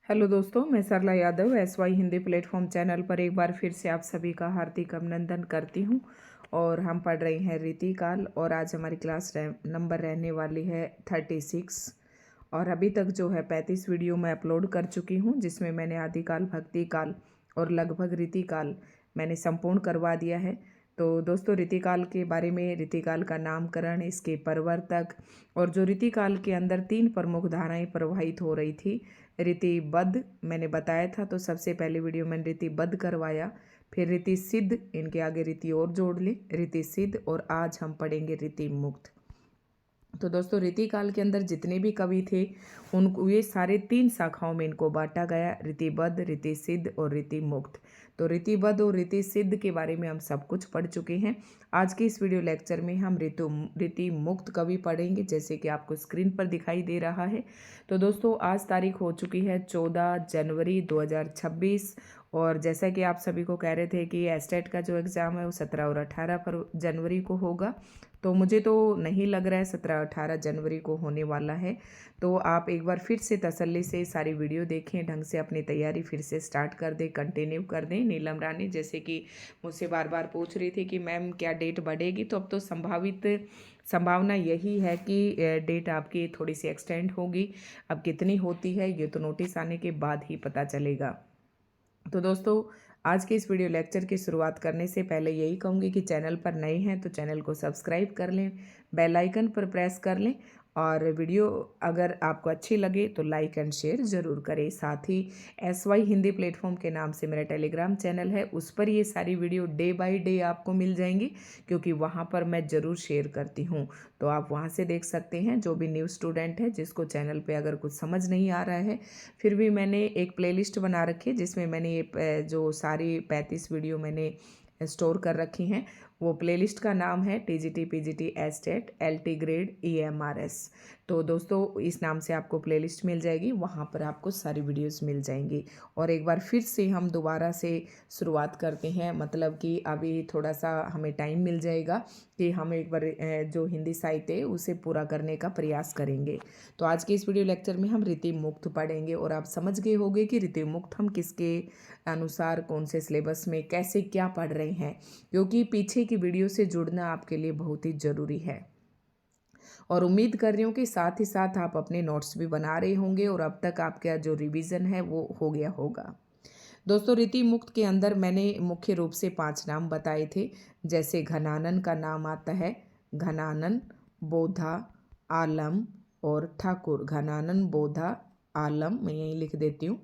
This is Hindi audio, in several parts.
हेलो दोस्तों, मैं Sarla Yadav SY Hindi platform channel पर एक बार फिर से आप सभी का हार्दिक अभिनंदन करती हूं। और हम पढ़ रहे हैं रीतिकाल और आज हमारी क्लास नंबर रहने वाली है 36। और अभी तक जो है 35 वीडियो मैं अपलोड कर चुकी हूं, जिसमें मैंने आदिकाल, भक्तिकाल और लगभग रीतिकाल मैंने संपूर्ण करवा दिया है। तो दोस्तों, रीतिकाल के बारे में, रीतिकाल का नामकरण, इसके प्रवर्तक और जो रीतिकाल के अंदर 3 प्रमुख धाराएं प्रवाहित हो रही थी। रीतिबद्ध मैंने बताया था, तो सबसे पहले वीडियो मैंने रीतिबद्ध करवाया, फिर रीति सिद्ध, इनके आगे रीति और जोड़ ले, रीति सिद्ध, और आज हम पढ़ेंगे रीति मुक्त। तो दोस्तों, रीतिकाल के अंदर जितने भी कवि थे उनको ये सारे 3 शाखाओं में इनको बांटा गया, रीतिबद्ध, रीति सिद्ध और रीति मुक्त। तो रीतिबद्ध और रीति सिद्ध के बारे में हम सब कुछ पढ़ चुके हैं। आज के इस वीडियो लेक्चर में हम रीति मुक्त कवि पढ़ेंगे, जैसे कि आपको स्क्रीन पर दिखाई दे रहा है। तो दोस्तों, आज तारीख हो चुकी है 14 जनवरी 2026। और जैसा कि आप सभी को कह रहे थे कि एस्टेट का जो एग्ज़ाम है वो 17 और 18 जनवरी को होगा, तो मुझे तो नहीं लग रहा है 17-18 जनवरी को होने वाला है। तो आप एक बार फिर से तसल्ली से सारी वीडियो देखें, ढंग से अपनी तैयारी फिर से स्टार्ट कर दें, कंटिन्यू कर दें। नीलम रानी जैसे कि मुझसे बार बार पूछ रही थी कि मैम क्या डेट बढ़ेगी, तो अब तो संभावना यही है कि डेट आपकी थोड़ी सी एक्सटेंड होगी। अब कितनी होती है ये तो नोटिस आने के बाद ही पता चलेगा। तो दोस्तों, आज के इस वीडियो लेक्चर की शुरुआत करने से पहले यही कहूँगी कि चैनल पर नए हैं तो चैनल को सब्सक्राइब कर लें, बेल आइकन पर प्रेस कर लें, और वीडियो अगर आपको अच्छी लगे तो लाइक एंड शेयर ज़रूर करें। साथ ही SY हिंदी प्लेटफॉर्म के नाम से मेरा टेलीग्राम चैनल है, उस पर ये सारी वीडियो डे बाय डे आपको मिल जाएंगी, क्योंकि वहाँ पर मैं ज़रूर शेयर करती हूँ। तो आप वहाँ से देख सकते हैं। जो भी न्यू स्टूडेंट है, जिसको चैनल पे अगर कुछ समझ नहीं आ रहा है, फिर भी मैंने एक प्लेलिस्ट बना रखी है जिसमें मैंने ये जो सारी 35 वीडियो मैंने स्टोर कर रखी हैं। वो प्लेलिस्ट का नाम है TGT PGT estate LT grade EMRS। तो दोस्तों, इस नाम से आपको प्लेलिस्ट मिल जाएगी, वहाँ पर आपको सारी वीडियोस मिल जाएंगी। और एक बार फिर से हम दोबारा से शुरुआत करते हैं, मतलब कि अभी थोड़ा सा हमें टाइम मिल जाएगा कि हम एक बार जो हिंदी साहित्य है उसे पूरा करने का प्रयास करेंगे। तो आज के इस वीडियो लेक्चर में हम रीति मुक्त पढ़ेंगे, और आप समझ गए होंगे कि रीति मुक्त हम किसके अनुसार, कौन से सिलेबस में, कैसे क्या पढ़ रहे हैं, क्योंकि पीछे की वीडियो से जुड़ना आपके लिए बहुत ही ज़रूरी है। और उम्मीद कर रही हूँ कि साथ ही साथ आप अपने नोट्स भी बना रहे होंगे और अब तक आपका जो रिवीजन है वो हो गया होगा। दोस्तों, रीति मुक्त के अंदर मैंने मुख्य रूप से 5 नाम बताए थे। जैसे घनानन का नाम आता है, घनानन, बोधा, आलम और ठाकुर। घनानन, बोधा, आलम, मैं यहीं लिख देती हूँ।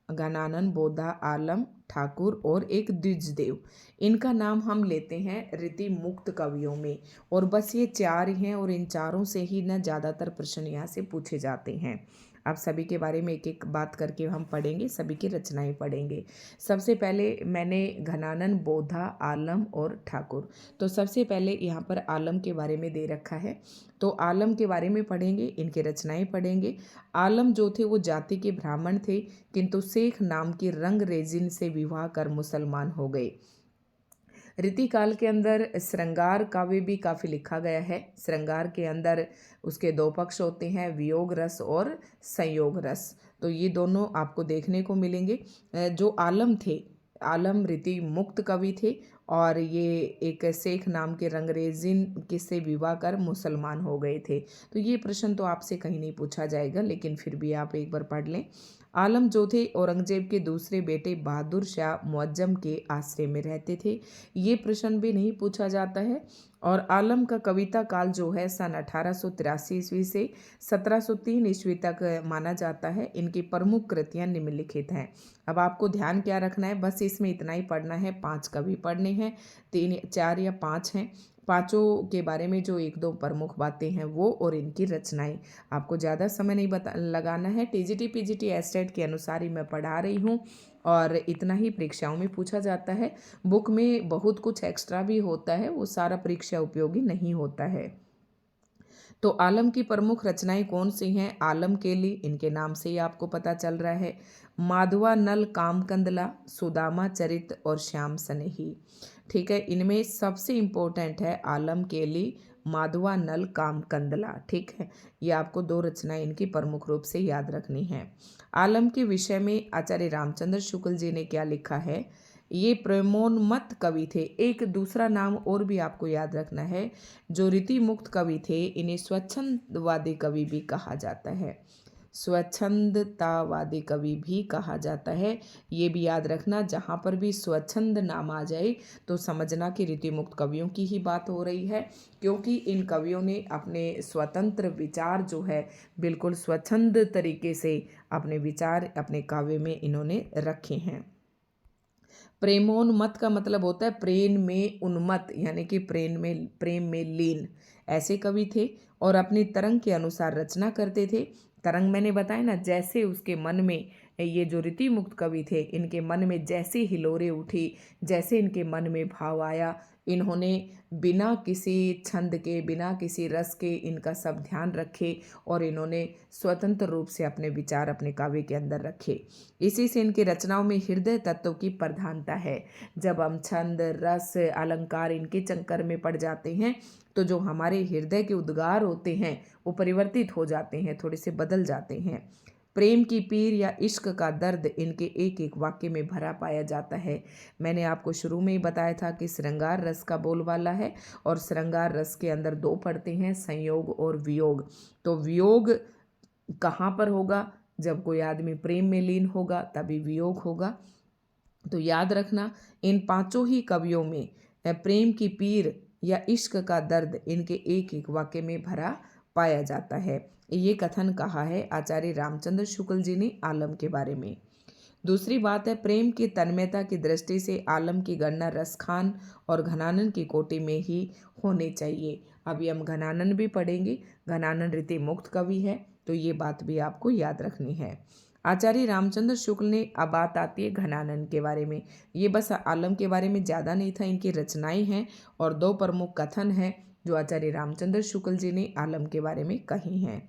घनानन, बोधा, आलम, ठाकुर और एक द्विजदेव। इनका नाम हम लेते हैं रीति मुक्त कवियों में। और बस ये 4 ही हैं, और इन चारों से ही ना ज़्यादातर प्रश्न यहाँ से पूछे जाते हैं। आप सभी के बारे में एक एक बात करके हम पढ़ेंगे, सभी की रचनाएं पढ़ेंगे। सबसे पहले मैंने घनानन, बोधा, आलम और ठाकुर। तो सबसे पहले यहाँ पर आलम के बारे में दे रखा है, तो आलम के बारे में पढ़ेंगे, इनके रचनाएं पढ़ेंगे। आलम जो थे वो जाति के ब्राह्मण थे, किंतु शेख नाम की रंगरेजिन से विवाह कर मुसलमान हो गए। रीतिकाल के अंदर श्रृंगार काव्य भी काफ़ी लिखा गया है। श्रृंगार के अंदर उसके 2 पक्ष होते हैं, वियोग रस और संयोग रस। तो ये दोनों आपको देखने को मिलेंगे। जो आलम थे, आलम रीति मुक्त कवि थे, और ये एक शेख नाम के रंगरेजिन किससे विवाह कर मुसलमान हो गए थे। तो ये प्रश्न तो आपसे कहीं नहीं पूछा जाएगा, लेकिन फिर भी आप एक बार पढ़ लें। आलम जो थे औरंगजेब के दूसरे बेटे बहादुर शाह मुअज्जम के आश्रय में रहते थे। ये प्रश्न भी नहीं पूछा जाता है। और आलम का कविता काल जो है सन 1883 ईस्वी से 1703 ईस्वी तक माना जाता है। इनकी प्रमुख कृतियाँ निम्नलिखित हैं। अब आपको ध्यान क्या रखना है, बस इसमें इतना ही पढ़ना है। 5 कवि पढ़ने हैं, 3, 4 या 5 हैं। पांचों के बारे में जो 1-2 प्रमुख बातें हैं वो, और इनकी रचनाएं। आपको ज़्यादा समय नहीं लगाना है। TGT PGT एस्टेट के अनुसार ही मैं पढ़ा रही हूँ, और इतना ही परीक्षाओं में पूछा जाता है। बुक में बहुत कुछ एक्स्ट्रा भी होता है, वो सारा परीक्षा उपयोगी नहीं होता है। तो आलम की प्रमुख रचनाएं कौन सी हैं? आलम केली, इनके नाम से ही आपको पता चल रहा है। माधवा नल कामकंदला, सुदामा चरित और श्याम सनेही। ठीक है, इनमें सबसे इम्पोर्टेंट है आलम केली माधवा नल काम कंदला। ठीक है, ये आपको 2 रचनाएं इनकी प्रमुख रूप से याद रखनी है। आलम के विषय में आचार्य रामचंद्र शुक्ल जी ने क्या लिखा है, ये प्रेमोन्मत्त कवि थे। एक दूसरा नाम और भी आपको याद रखना है, जो रीति मुक्त कवि थे इन्हें स्वच्छंदवादी कवि भी कहा जाता है। स्वच्छंदतावादी कवि भी कहा जाता है, ये भी याद रखना। जहाँ पर भी स्वच्छंद नाम आ जाए तो समझना कि रीति मुक्त कवियों की ही बात हो रही है, क्योंकि इन कवियों ने अपने स्वतंत्र विचार जो है बिल्कुल स्वच्छंद तरीके से अपने विचार अपने काव्य में इन्होंने रखे हैं। प्रेमोन्मत्त का मतलब होता है प्रेम में उन्मत्त, यानी कि प्रेम में लीन, ऐसे कवि थे और अपनी तरंग के अनुसार रचना करते थे। तरंग मैंने बताया ना, जैसे उसके मन में, ये जो रीति मुक्त कवि थे इनके मन में जैसे हिलोरे उठी, जैसे इनके मन में भाव आया, इन्होंने बिना किसी छंद के, बिना किसी रस के इनका सब ध्यान रखे और इन्होंने स्वतंत्र रूप से अपने विचार अपने काव्य के अंदर रखे। इसी से इनकी रचनाओं में हृदय तत्व की प्रधानता है। जब हम छंद, रस, अलंकार इनके चक्कर में पड़ जाते हैं तो जो हमारे हृदय के उद्गार होते हैं वो परिवर्तित हो जाते हैं, थोड़े से बदल जाते हैं। प्रेम की पीर या इश्क का दर्द इनके एक एक वाक्य में भरा पाया जाता है। मैंने आपको शुरू में ही बताया था कि श्रृंगार रस का बोलबाला है और श्रृंगार रस के अंदर 2 पड़ते हैं, संयोग और वियोग। तो वियोग कहाँ पर होगा, जब कोई आदमी प्रेम में लीन होगा तभी वियोग होगा। तो याद रखना, इन 5 ही कवियों में प्रेम की पीर या इश्क का दर्द इनके एक एक वाक्य में भरा पाया जाता है। ये कथन कहा है आचार्य रामचंद्र शुक्ल जी ने आलम के बारे में। दूसरी बात है, प्रेम की तन्मयता की दृष्टि से आलम की गणना रसखान और घनानन की कोटि में ही होनी चाहिए। अभी हम घनानन भी पढ़ेंगे, घनानन रीति मुक्त कवि है, तो ये बात भी आपको याद रखनी है। आचार्य रामचंद्र शुक्ल ने, अब बात आती है घनानन के बारे में। ये बस आलम के बारे में ज़्यादा नहीं था, इनकी रचनाएं हैं और 2 प्रमुख कथन हैं जो आचार्य रामचंद्र शुक्ल जी ने आलम के बारे में कही हैं।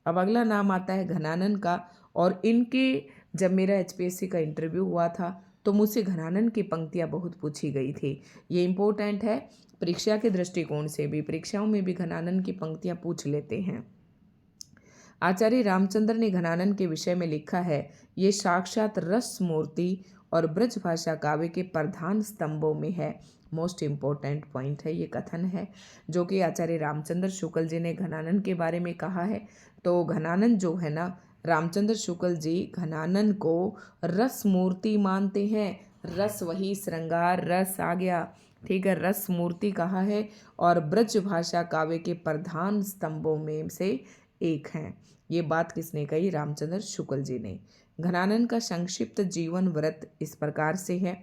अब अगला नाम आता है घनानन का, और इनके जब मेरा HPSC का इंटरव्यू हुआ था तो मुझसे घनानन की पंक्तियाँ बहुत पूछी गई थी। ये इम्पोर्टेंट है, परीक्षा के दृष्टिकोण से भी, परीक्षाओं में भी घनानन की पंक्तियाँ पूछ लेते हैं। आचार्य रामचंद्र ने घनानन के विषय में लिखा है, ये साक्षात रस मूर्ति और ब्रजभाषा काव्य के प्रधान स्तंभों में है। मोस्ट इम्पोर्टेंट पॉइंट है, ये कथन है जो कि आचार्य रामचंद्र शुक्ल जी ने घनानन के बारे में कहा है। तो घनानन जो है ना, रामचंद्र शुक्ल जी घनानन को रस मूर्ति मानते हैं। रस वही श्रृंगार रस आ गया, ठीक है, रस मूर्ति कहा है और ब्रजभाषा काव्य के प्रधान स्तंभों में से एक हैं। ये बात किसने कही, रामचंद्र शुक्ल जी ने। घनानन का संक्षिप्त जीवन व्रत इस प्रकार से है,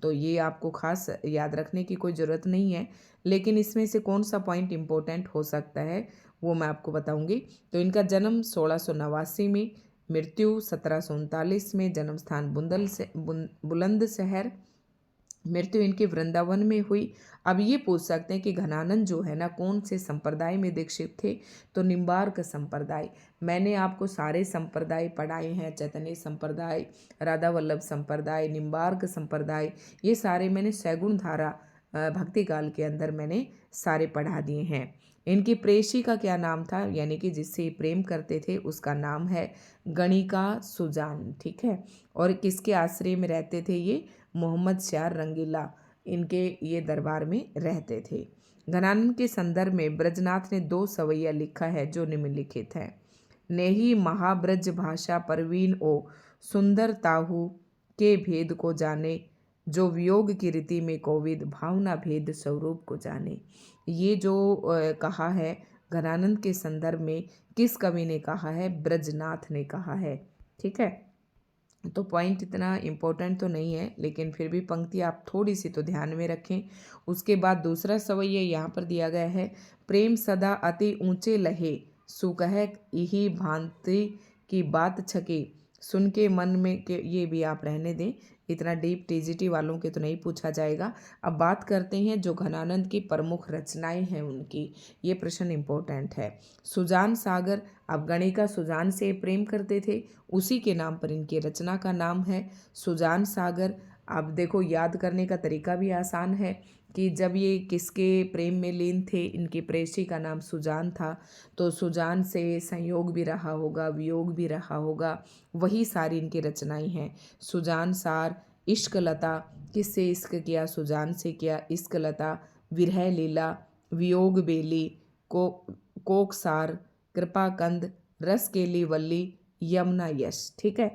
तो ये आपको खास याद रखने की कोई ज़रूरत नहीं है, लेकिन इसमें से कौन सा पॉइंट इम्पोर्टेंट हो सकता है वो मैं आपको बताऊंगी। तो इनका जन्म 1689 में, मृत्यु 1739 में, जन्म स्थान बुलंदशहर, मृत्यु इनके वृंदावन में हुई। अब ये पूछ सकते हैं कि घनानंद जो है ना कौन से संप्रदाय में दीक्षित थे, तो निम्बार्क संप्रदाय। मैंने आपको सारे संप्रदाय पढ़ाए हैं, चैतन्य संप्रदाय, राधा वल्लभ संप्रदाय, निम्बार्क संप्रदाय, ये सारे मैंने सैगुण धारा भक्ति काल के अंदर मैंने सारे पढ़ा दिए हैं। इनकी प्रेयसी का क्या नाम था, यानी कि जिससे प्रेम करते थे उसका नाम है गणिका सुजान, ठीक है। और किसके आश्रय में रहते थे ये, मोहम्मद शाह रंगीला, इनके ये दरबार में रहते थे। घनानंद के संदर्भ में ब्रजनाथ ने 2 सवैया लिखा है जो निम्नलिखित है। नेही महाब्रज भाषा परवीन ओ, सुंदर ताहू के भेद को जाने, जो वियोग की रीति में कोविद, भावना भेद स्वरूप को जाने। ये जो कहा है घनानंद के संदर्भ में, किस कवि ने कहा है, ब्रजनाथ ने कहा है, ठीक है। तो पॉइंट इतना इम्पोर्टेंट तो नहीं है, लेकिन फिर भी पंक्ति आप थोड़ी सी तो ध्यान में रखें। उसके बाद दूसरा सवैया यहाँ पर दिया गया है, प्रेम सदा अति ऊंचे लहे, सुकह यही भांति की बात छके, सुन के मन में के, ये भी आप रहने दें, इतना डीप TGT वालों के तो नहीं पूछा जाएगा। अब बात करते हैं जो घनानंद की प्रमुख रचनाएं हैं उनकी, ये प्रश्न इम्पोर्टेंट है। सुजान सागर, अब गणिका सुजान से प्रेम करते थे, उसी के नाम पर इनकी रचना का नाम है सुजान सागर। अब देखो याद करने का तरीका भी आसान है, कि जब ये किसके प्रेम में लीन थे, इनकी प्रेयसी का नाम सुजान था, तो सुजान से संयोग भी रहा होगा, वियोग भी रहा होगा, वही सारी इनकी रचनाएं हैं। सुजान सार, इश्क लता, किससे इश्क किया, सुजान से किया इश्क लता, विरह लीला, वियोग बेली, को कोकसार, कृपा कंद, रस केली वल्ली, यमुना यश। ठीक है,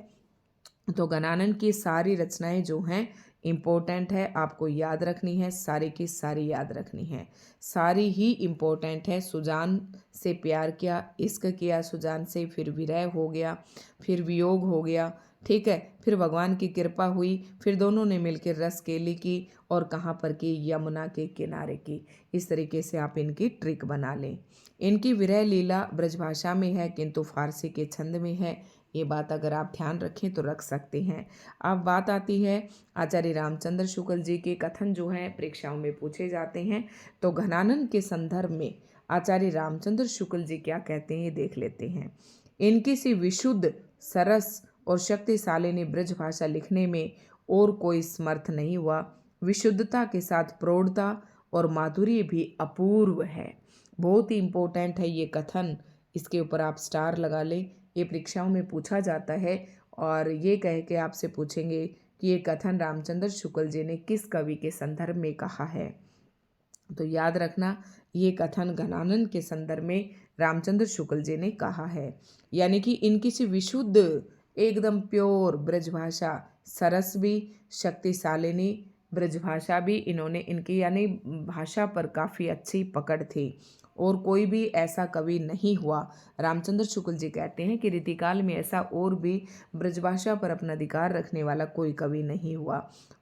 तो घनानंद की सारी रचनाएं जो हैं इम्पोर्टेंट है, आपको याद रखनी है, सारी की सारी याद रखनी है, सारी ही इम्पोर्टेंट है। सुजान से प्यार किया, इश्क किया सुजान से, फिर विरह हो गया, फिर वियोग हो गया, ठीक है, फिर भगवान की कृपा हुई, फिर दोनों ने मिलकर रस केली की, और कहाँ पर की, यमुना के किनारे की। इस तरीके से आप इनकी ट्रिक बना लें। इनकी विरह लीला ब्रजभाषा में है किंतु फारसी के छंद में है, ये बात अगर आप ध्यान रखें तो रख सकते हैं। अब बात आती है आचार्य रामचंद्र शुक्ल जी के कथन जो हैं परीक्षाओं में पूछे जाते हैं, तो घनानंद के संदर्भ में आचार्य रामचंद्र शुक्ल जी क्या कहते हैं ये देख लेते हैं। इनकी सी विशुद्ध, सरस और शक्तिशालिनी ब्रजभाषा लिखने में और कोई समर्थ नहीं हुआ। विशुद्धता के साथ प्रौढ़ता और माधुर्य भी अपूर्व है। बहुत ही इम्पोर्टेंट है ये कथन, इसके ऊपर आप स्टार लगा लें, ये परीक्षाओं में पूछा जाता है। और ये कह के आपसे पूछेंगे कि ये कथन रामचंद्र शुक्ल जी ने किस कवि के संदर्भ में कहा है, तो याद रखना ये कथन घनानंद के संदर्भ में रामचंद्र शुक्ल जी ने कहा है। यानी कि इनकी सी विशुद्ध, एकदम प्योर ब्रजभाषा, सरस भी, शक्तिशालिनी ब्रजभाषा भी, इन्होंने इनकी यानी भाषा पर काफ़ी अच्छी पकड़ थी, और कोई भी ऐसा कवि नहीं हुआ। रामचंद्र शुक्ल जी कहते हैं कि रीतिकाल में ऐसा और भी ब्रजभाषा पर अपना अधिकार रखने वाला कोई कवि नहीं हुआ।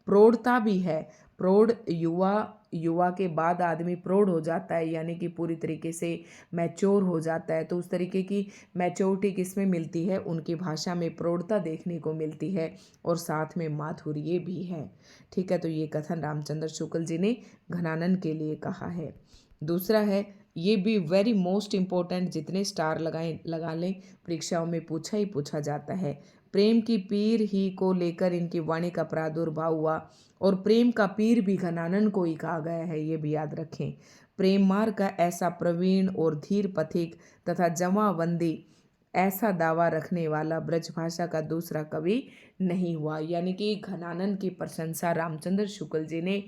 प्रौढ़ता भी है, प्रौढ़ युवा के बाद आदमी प्रौढ़ हो जाता है, यानी कि पूरी तरीके से मैच्योर हो जाता है, तो उस तरीके की मैच्योरिटी किस में मिलती है, उनकी भाषा में प्रौढ़ता देखने को मिलती है, और साथ में माधुर्य भी है। ठीक है, तो ये कथन रामचंद्र शुक्ल जी ने घनानंद के लिए कहा है। दूसरा है, ये भी वेरी मोस्ट इम्पोर्टेंट, जितने स्टार लगा लें, परीक्षाओं में पूछा ही पूछा जाता है। प्रेम की पीर ही को लेकर इनकी वाणी का प्रादुर्भाव हुआ, और प्रेम का पीर भी घनानंद को ही कहा गया है, ये भी याद रखें। प्रेम मार्ग का ऐसा प्रवीण और धीर पथिक तथा जमावंदी ऐसा दावा रखने वाला ब्रजभाषा का दूसरा कवि नहीं हुआ। यानी कि घनानंद की प्रशंसा रामचंद्र शुक्ल जी ने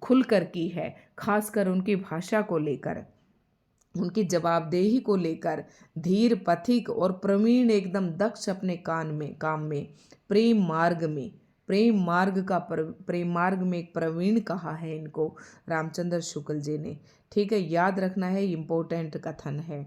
खुलकर की है, खासकर उनकी भाषा को लेकर, उनकी जवाबदेही को लेकर, धीर पथिक और प्रवीण, एकदम दक्ष अपने काम में, प्रेम मार्ग में एक प्रवीण कहा है इनको रामचंद्र शुक्ल जी ने। ठीक है, याद रखना है, इम्पोर्टेंट कथन है।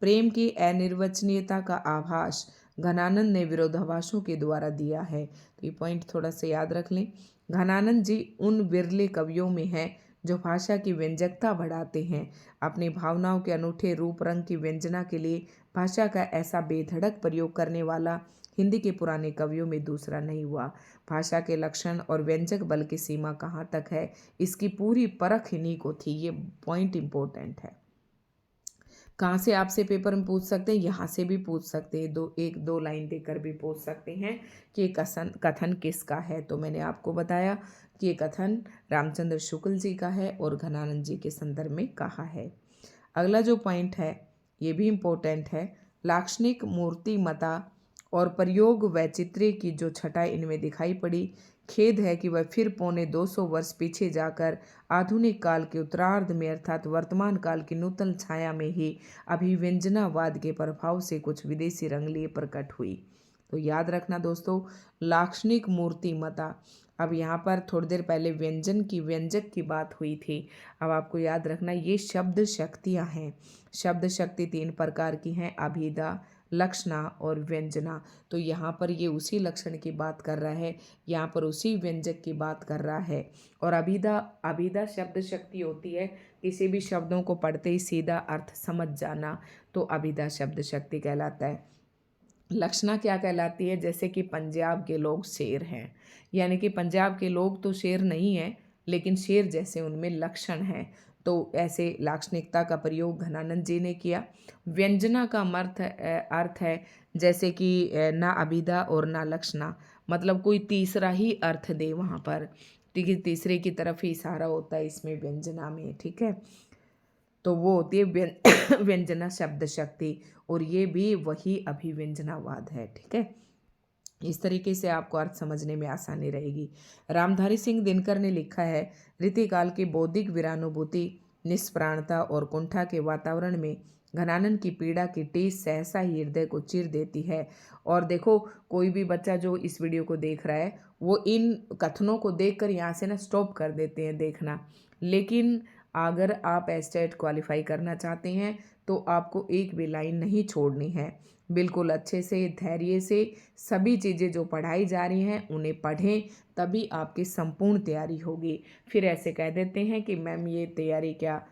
प्रेम की अनिर्वचनीयता का आभास घनानंद ने विरोधाभासों के द्वारा दिया है, तो ये पॉइंट थोड़ा सा याद रख लें। घनानंद जी उन विरले कवियों में हैं जो भाषा की व्यंजकता बढ़ाते हैं। अपनी भावनाओं के अनूठे रूप रंग की व्यंजना के लिए भाषा का ऐसा बेधड़क प्रयोग करने वाला हिंदी के पुराने कवियों में दूसरा नहीं हुआ। भाषा के लक्षण और व्यंजक बल की सीमा कहाँ तक है, इसकी पूरी परख इन्हीं को थी। ये पॉइंट इम्पोर्टेंट है। कहाँ से आपसे पेपर में पूछ सकते हैं, यहाँ से भी पूछ सकते हैं, एक दो लाइन देकर भी पूछ सकते हैं कि ये कथन किसका है। तो मैंने आपको बताया कि ये कथन रामचंद्र शुक्ल जी का है और घनानंद जी के संदर्भ में कहा है। अगला जो पॉइंट है ये भी इम्पोर्टेंट है। लाक्षणिक मूर्तिमता और प्रयोग वैचित्र्य की जो छटा इनमें दिखाई पड़ी, खेद है कि वह फिर पौने 200 वर्ष पीछे जाकर आधुनिक काल के उत्तरार्ध में अर्थात वर्तमान काल की नूतन छाया में ही अभिव्यंजनावाद के प्रभाव से कुछ विदेशी रंग लिए प्रकट हुई। तो याद रखना दोस्तों, लाक्षणिक मूर्तिमता। अब यहाँ पर थोड़ी देर पहले व्यंजक की बात हुई थी। अब आपको याद रखना ये शब्द शक्तियाँ हैं। शब्द शक्ति 3 प्रकार की हैं, अभिधा, लक्षणा और व्यंजना। तो यहाँ पर ये उसी लक्षण की बात कर रहा है, यहाँ पर उसी व्यंजक की बात कर रहा है। और अभिधा शब्द शक्ति होती है किसी भी शब्दों को पढ़ते ही सीधा अर्थ समझ जाना, तो अभिधा शब्द शक्ति कहलाता है। लक्षणा क्या कहलाती है, जैसे कि पंजाब के लोग शेर हैं, यानी कि पंजाब के लोग तो शेर नहीं हैं लेकिन शेर जैसे उनमें लक्षण हैं, तो ऐसे लाक्षणिकता का प्रयोग घनानंद जी ने किया। व्यंजना का अर्थ है जैसे कि ना अभिधा और ना लक्षणा, मतलब कोई तीसरा ही अर्थ दे वहाँ पर। ठीक है, तीसरे की तरफ ही इशारा होता है इसमें व्यंजना में, ठीक है। तो वो होती है व्यंजना शब्द शक्ति, और ये भी वही अभिव्यंजनावाद है, ठीक है। इस तरीके से आपको अर्थ समझने में आसानी रहेगी। रामधारी सिंह दिनकर ने लिखा है, रीतिकाल की बौद्धिक वीरानुभूति, निष्प्राणता और कुंठा के वातावरण में घनानन की पीड़ा की टीस सहसा ही हृदय को चीर देती है। और देखो, कोई भी बच्चा जो इस वीडियो को देख रहा है वो इन कथनों को देखकर यहाँ से ना स्टॉप कर देते हैं देखना, लेकिन अगर आप एस्टेट क्वालिफाई करना चाहते हैं तो आपको एक भी लाइन नहीं छोड़नी है। बिल्कुल अच्छे से, धैर्य से सभी चीज़ें जो पढ़ाई जा रही हैं उन्हें पढ़ें, तभी आपकी संपूर्ण तैयारी होगी। फिर ऐसे कह देते हैं कि मैम ये तैयारी क्या,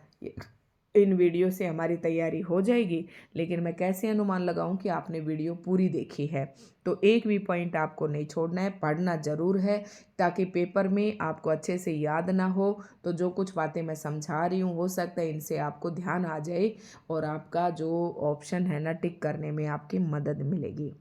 इन वीडियो से हमारी तैयारी हो जाएगी, लेकिन मैं कैसे अनुमान लगाऊं कि आपने वीडियो पूरी देखी है। तो एक भी पॉइंट आपको नहीं छोड़ना है, पढ़ना ज़रूर है, ताकि पेपर में आपको अच्छे से याद ना हो। तो जो कुछ बातें मैं समझा रही हूँ हो सकता है इनसे आपको ध्यान आ जाए और आपका जो ऑप्शन है ना टिक करने में आपकी मदद मिलेगी।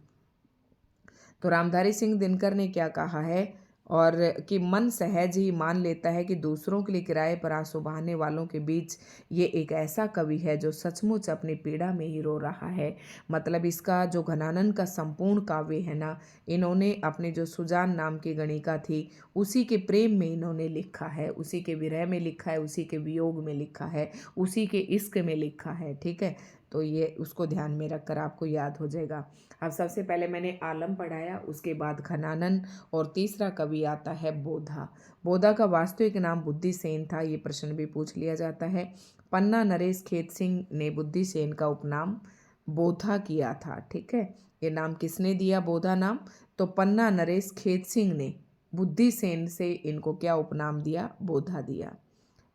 तो रामधारी सिंह दिनकर ने क्या कहा है, और कि मन सहज ही मान लेता है कि दूसरों के लिए किराए पर आंसू बहाने वालों के बीच ये एक ऐसा कवि है जो सचमुच अपनी पीड़ा में ही रो रहा है। मतलब इसका जो घनानन का संपूर्ण काव्य है ना, इन्होंने अपने जो सुजान नाम की गणिका थी उसी के प्रेम में इन्होंने लिखा है, उसी के विरह में लिखा है, उसी के वियोग में लिखा है, उसी के इश्क में लिखा है, ठीक है। तो ये उसको ध्यान में रखकर आपको याद हो जाएगा। अब सबसे पहले मैंने आलम पढ़ाया, उसके बाद घनानन, और तीसरा कवि आता है बोधा। बोधा का वास्तविक नाम बुद्धिसेन था, ये प्रश्न भी पूछ लिया जाता है। पन्ना नरेश खेत सिंह ने बुद्धिसेन का उपनाम बोधा किया था, ठीक है। ये नाम किसने दिया बोधा नाम, तो पन्ना नरेश खेत सिंह ने बुद्धिसेन से इनको क्या उपनाम दिया, बोधा दिया।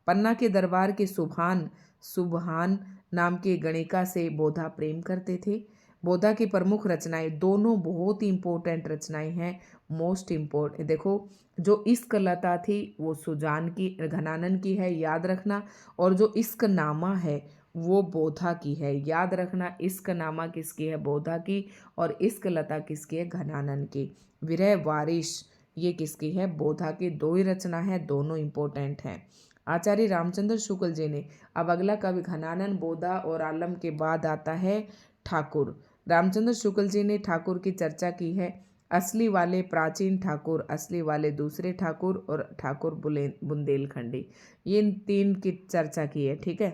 पन्ना के दरबार के सुबहान नाम की गणिका से बोधा प्रेम करते थे। बोधा की प्रमुख रचनाएं, दोनों बहुत ही इंपॉर्टेंट रचनाएं हैं, मोस्ट इम्पोर्टेंट। देखो, जो इश्क लता थी वो सुजान की, घनानन की है, याद रखना। और जो इश्क नामा है वो बोधा की है, याद रखना। इश्क नामा किसकी है, बोधा की, और इश्क लता किसकी है, घनानन की। विरह वारिश ये किसकी है, बोधा की। दो ही रचना है, दोनों इम्पोर्टेंट हैं। आचार्य रामचंद्र शुक्ल जी ने, अब अगला कवि घनानन, बोधा और आलम के बाद आता है ठाकुर। रामचंद्र शुक्ल जी ने ठाकुर की चर्चा की है, असली वाले प्राचीन ठाकुर, असली वाले दूसरे ठाकुर, और ठाकुर बुंदेलखंडी, ये इन तीन की चर्चा की है, ठीक है।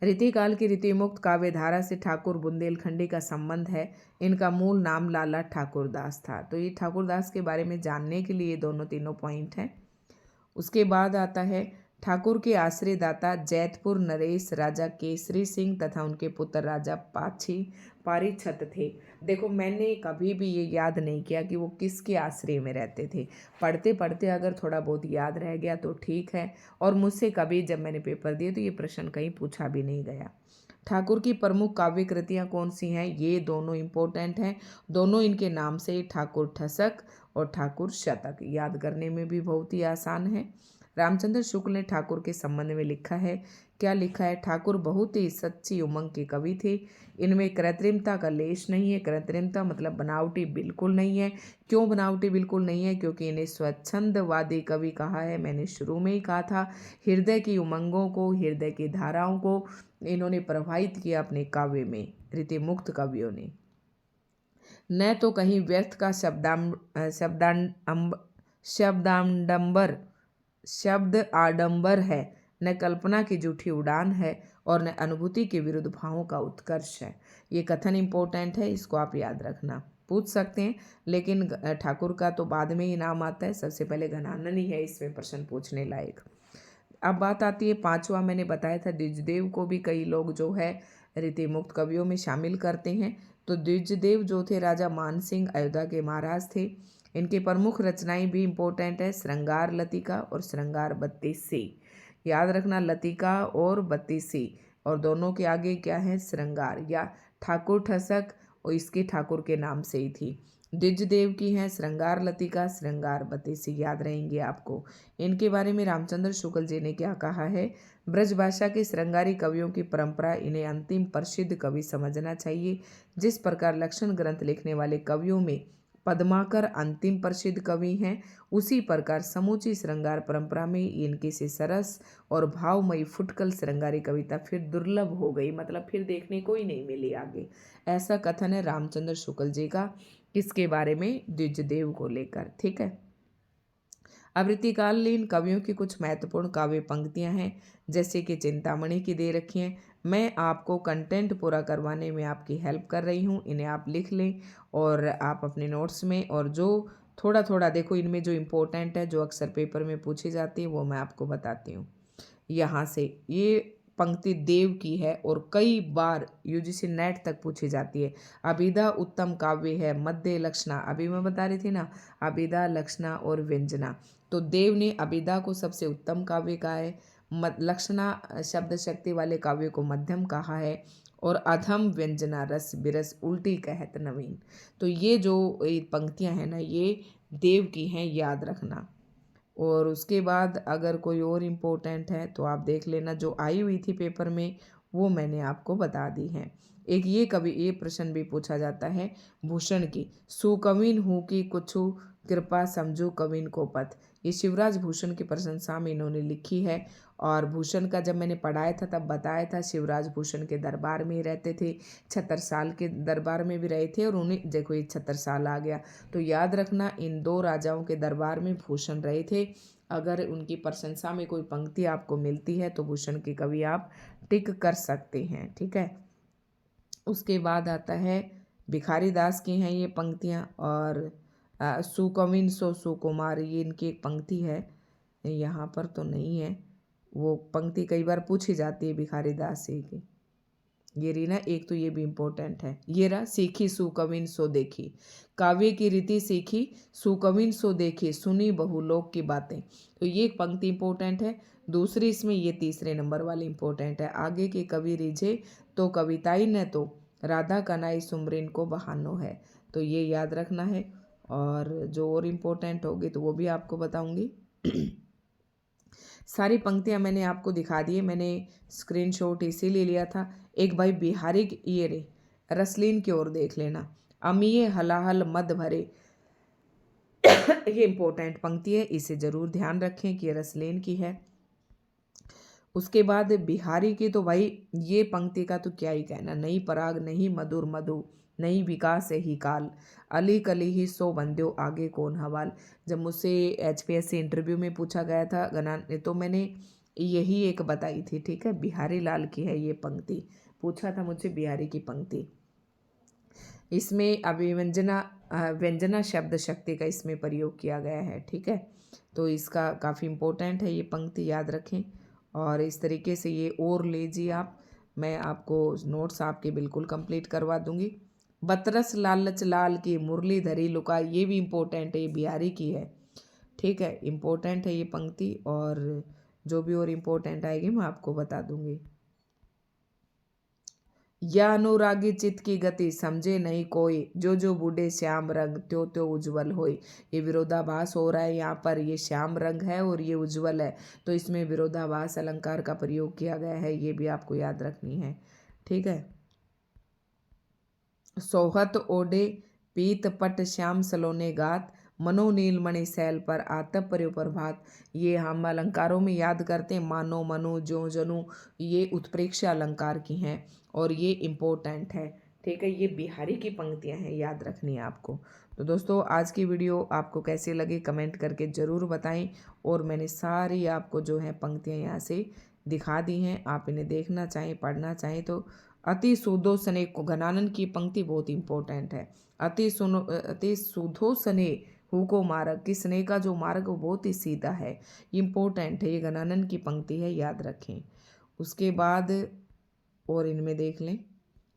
रीतिकाल की रीतिमुक्त काव्यधारा से ठाकुर बुंदेलखंडी का संबंध है। इनका मूल नाम लाला ठाकुरदास था। तो ये ठाकुरदास के बारे में जानने के लिए दोनों तीनों पॉइंट हैं। उसके बाद आता है ठाकुर के आश्रयदाता जैतपुर नरेश राजा केसरी सिंह तथा उनके पुत्र राजा पारीछत थे। देखो, मैंने कभी भी ये याद नहीं किया कि वो किसके आश्रय में रहते थे। पढ़ते पढ़ते अगर थोड़ा बहुत याद रह गया तो ठीक है, और मुझसे कभी जब मैंने पेपर दिए तो ये प्रश्न कहीं पूछा भी नहीं गया। ठाकुर की प्रमुख काव्य कृतियाँ कौन सी हैं, ये दोनों इम्पोर्टेंट हैं। दोनों इनके नाम से, ठाकुर ठसक और ठाकुर शतक, याद करने में भी बहुत ही आसान है। रामचंद्र शुक्ल ने ठाकुर के संबंध में लिखा है, क्या लिखा है, ठाकुर बहुत ही सच्ची उमंग के कवि थे। इनमें कृत्रिमता का लेश नहीं है। कृत्रिमता मतलब बनावटी बिल्कुल नहीं है। क्यों बनावटी बिल्कुल नहीं है, क्योंकि इन्हें स्वच्छंदवादी कवि कहा है। मैंने शुरू में ही कहा था, हृदय की उमंगों को, हृदय की धाराओं को इन्होंने प्रभावित किया अपने काव्य में, रीतिमुक्त कवियों ने। न तो कहीं व्यर्थ का शब्द आडंबर है, न कल्पना की झूठी उड़ान है, और न अनुभूति के विरुद्ध भावों का उत्कर्ष है। ये कथन इम्पोर्टेंट है, इसको आप याद रखना। पूछ सकते हैं, लेकिन ठाकुर का तो बाद में ही नाम आता है, सबसे पहले घनानन ही है इसमें प्रश्न पूछने लायक। अब बात आती है पांचवा, मैंने बताया था द्विजदेव को भी कई लोग जो है रीतिमुक्त कवियों में शामिल करते हैं। तो द्विजदेव जो थे राजा मान सिंह अयोध्या के महाराज थे। इनकी प्रमुख रचनाएं भी इम्पोर्टेंट है, श्रृंगार लतिका और श्रृंगार बत्तीसी। याद रखना, लतिका और बत्तीसी, और दोनों के आगे क्या है, श्रृंगार, या ठाकुर ठसक और इसके ठाकुर के नाम से ही थी। द्विजदेव की हैं श्रृंगार लतिका, श्रृंगार बत्तीसी, याद रहेंगे आपको। इनके बारे में रामचंद्र शुक्ल जी ने क्या कहा है, ब्रजभाषा के श्रृंगारी कवियों की परंपरा, इन्हें अंतिम प्रसिद्ध कवि समझना चाहिए। जिस प्रकार लक्षण ग्रंथ लिखने वाले कवियों में पद्माकर अंतिम प्रसिद्ध कवि हैं। उसी प्रकार समूची श्रृंगार परंपरा में इनकी से सरस और भावमयी फुटकल श्रृंगारी कविता फिर दुर्लभ हो गई, मतलब फिर देखने को ही नहीं मिली आगे। ऐसा कथन है रामचंद्र शुक्ल जी का। किसके बारे में? द्विजदेव को लेकर। ठीक है। अब रीतिकालीन कवियों की कुछ महत्वपूर्ण काव्य पंक्तियां हैं, जैसे कि चिंतामणि की दे रखी हैं। मैं आपको कंटेंट पूरा करवाने में आपकी हेल्प कर रही हूँ, इन्हें आप लिख लें और आप अपने नोट्स में, और जो थोड़ा थोड़ा देखो इनमें जो इम्पोर्टेंट है, जो अक्सर पेपर में पूछी जाती है, वो मैं आपको बताती हूँ। यहाँ से ये पंक्ति देव की है और कई बार यूजीसी नेट तक पूछी जाती है। अभिधा उत्तम काव्य है, मध्य लक्षणा, अभी मैं बता रही थी ना, अभिधा लक्षणा और व्यंजना। तो देव ने अभिधा को सबसे उत्तम काव्य कहा है, लक्षणा शब्द शक्ति वाले काव्य को मध्यम कहा है, और अधम व्यंजना रस बिरस उल्टी कहत नवीन। तो ये जो पंक्तियां हैं ना, ये देव की हैं, याद रखना। और उसके बाद अगर कोई और इम्पोर्टेंट है तो आप देख लेना, जो आई हुई थी पेपर में वो मैंने आपको बता दी है। एक ये प्रश्न भी पूछा जाता है भूषण की, सुकविन हूँ कि कुछु कृपा समझू कविन को पथ। ये शिवराज भूषण की प्रशंसा में इन्होंने लिखी है। और भूषण का जब मैंने पढ़ाया था तब बताया था, शिवराज भूषण के दरबार में ही रहते थे, 76 साल के दरबार में भी रहे थे, और उन्हें देखो ये 76 साल आ गया। तो याद रखना, इन दो राजाओं के दरबार में भूषण रहे थे। अगर उनकी प्रशंसा में कोई पंक्ति आपको मिलती है तो भूषण की कवि आप टिक कर सकते हैं। ठीक है। उसके बाद आता है भिखारी दास की हैं ये पंक्तियाँ, और सुकविन सो सुकुमार, ये इनकी एक पंक्ति है, यहाँ पर तो नहीं है। वो पंक्ति कई बार पूछी जाती है भिखारी दास जी की। ये रही ना, एक तो ये भी इम्पोर्टेंट है। ये रहा, सीखी सुकविन सो देखी, काव्य की रीति सीखी, सुकविन सो देखी, सुनी बहुलोक की बातें। तो ये एक पंक्ति इम्पोर्टेंट है। दूसरी इसमें ये तीसरे नंबर वाली इम्पोर्टेंट है, आगे के कवि रिझे तो कविताई न तो राधा कनाई सुमरिन को बहानो है। तो ये याद रखना है। और जो और इम्पोर्टेंट होगी तो वो भी आपको बताऊंगी। सारी पंक्तियां मैंने आपको दिखा दी है, मैंने स्क्रीनशॉट इसीलिए लिया था। एक भाई बिहारी ये रे, रसलीन की ओर देख लेना, अमीय हलाहल मद भरे। ये इंपॉर्टेंट पंक्ति है, इसे जरूर ध्यान रखें कि ये रसलीन की है। उसके बाद बिहारी की तो भाई ये पंक्ति का तो क्या ही कहना, नहीं पराग नहीं मधुर मधु, नहीं विकास ही काल, अली कली ही सो बंद्यो आगे कौन हवाल। जब मुझसे HPSC इंटरव्यू में पूछा गया था गना, तो मैंने यही एक बताई थी। ठीक है, बिहारी लाल की है ये पंक्ति, पूछा था मुझसे बिहारी की पंक्ति। इसमें अभिव्यंजना व्यंजना शब्द शक्ति का इसमें प्रयोग किया गया है। ठीक है, तो इसका काफ़ी इम्पोर्टेंट है, ये पंक्ति याद रखें। और इस तरीके से ये और लीजिए आप, मैं आपको नोट्स आपके बिल्कुल कंप्लीट करवा दूंगी। बतरस लालच लाल की मुरली धरी लुका, ये भी इम्पोर्टेंट है, ये बिहारी की है। ठीक है, इम्पोर्टेंट है ये पंक्ति, और जो भी और इम्पोर्टेंट आएगी मैं आपको बता दूंगी। या अनुरागी चित्त की गति समझे नहीं कोई, जो जो बूढ़े श्याम रंग त्यो त्यो उज्जवल होय। ये विरोधाभास हो रहा है यहाँ पर, ये श्याम रंग है और ये उज्जवल है, तो इसमें विरोधाभास अलंकार का प्रयोग किया गया है, ये भी आपको याद रखनी है। ठीक है। सोहत ओढ़े पीत पट श्याम सलोने गात, मनो नीलमणि शैल पर आतप पर्यो प्रभात। ये हम अलंकारों में याद करते हैं, मानो मनु जो जनु, ये उत्प्रेक्ष अलंकार की हैं और ये इम्पोर्टेंट है। ठीक है, ये बिहारी की पंक्तियां हैं, याद रखनी है आपको। तो दोस्तों आज की वीडियो आपको कैसी लगी कमेंट करके ज़रूर बताएं, और मैंने सारी आपको जो है पंक्तियां यहाँ से दिखा दी हैं, आप इन्हें देखना चाहें पढ़ना चाहें तो। अति सुधो सने को, घनानंद की पंक्ति बहुत इंपॉर्टेंट है। अति सुधो सने हु को मार्ग, कि स्नेह का जो मार्ग वो बहुत ही सीधा है, इम्पोर्टेंट है, ये घनानंद की पंक्ति है, याद रखें। उसके बाद और इनमें देख लें,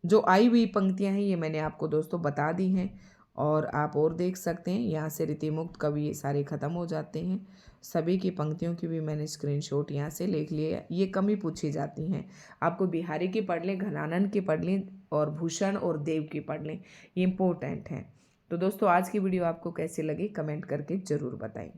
जो आई हुई पंक्तियां हैं ये मैंने आपको दोस्तों बता दी हैं, और आप और देख सकते हैं। यहाँ से रीति मुक्त कवि ये सारे ख़त्म हो जाते हैं। सभी की पंक्तियों की भी मैंने स्क्रीनशॉट यहाँ से लिख लिए, ये कम ही पूछी जाती हैं। आपको बिहारी की पढ़ लें, घनानंद की पढ़ लें, और भूषण और देव की पढ़ लें, ये इम्पोर्टेंट हैं। तो दोस्तों आज की वीडियो आपको कैसी लगी कमेंट करके ज़रूर बताएं।